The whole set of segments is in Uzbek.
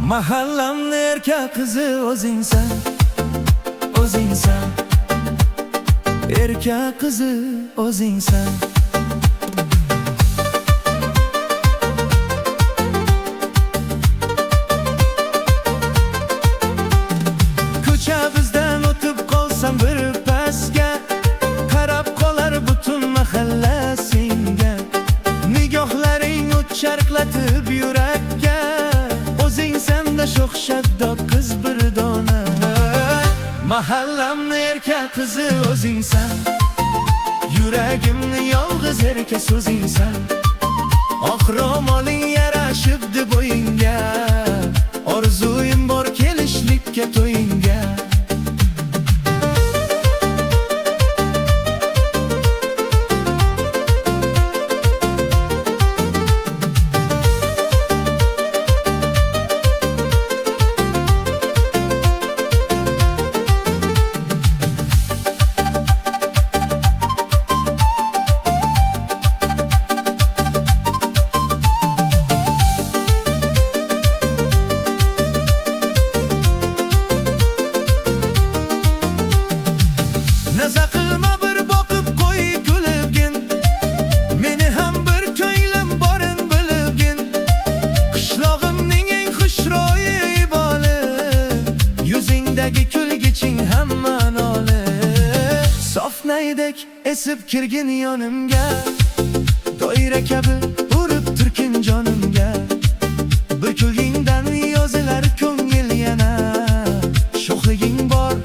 Mahallamni erkak qizi o'zingsan, o'zingsan. Erkak qizi o'zingsan. Ko'cha bizdan o'tib qolsam bir pasga, qarab qolar butun mahalla senga. Nigohlaring o't charqlatib yurakka, o'zingsan-da sho'x shaddod qiz bir dona. Mahallamni erkak qizi o'zingsan, yuragimni yolg'iz erka so'zingsan. Oq ro'moling yarashibdi bo'yingga, orzuyim bor kelishlikka to'yingga. Naza qilma bir boqib qo'y kulibgin, meni ham bir ko'nglim borin bilibgin. Qishlog'imning eng xushro'yi iboli, yuzingdagi kulgiching hamma noli. Sof naydek esib kirgin yonimga, doira kabi urib turkin jonimga. Bir kulgingdan yozilar ko'ngil yana, sho'xliging bor,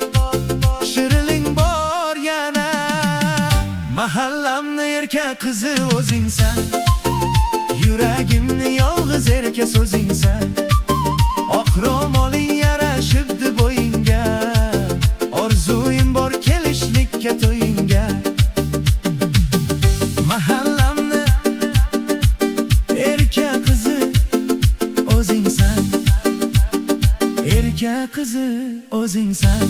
shiriling bor yana. Mahallamni erkak qizi o'zingsan, yuragimni yolg'iz erka so'zingsan. Oq ro'moling yarashibdi bo'yingga, orzuyim bor kelishlikka to'yingga. Mahallamni erkak qizi o'zingsan, erkak qizi o'zingsan.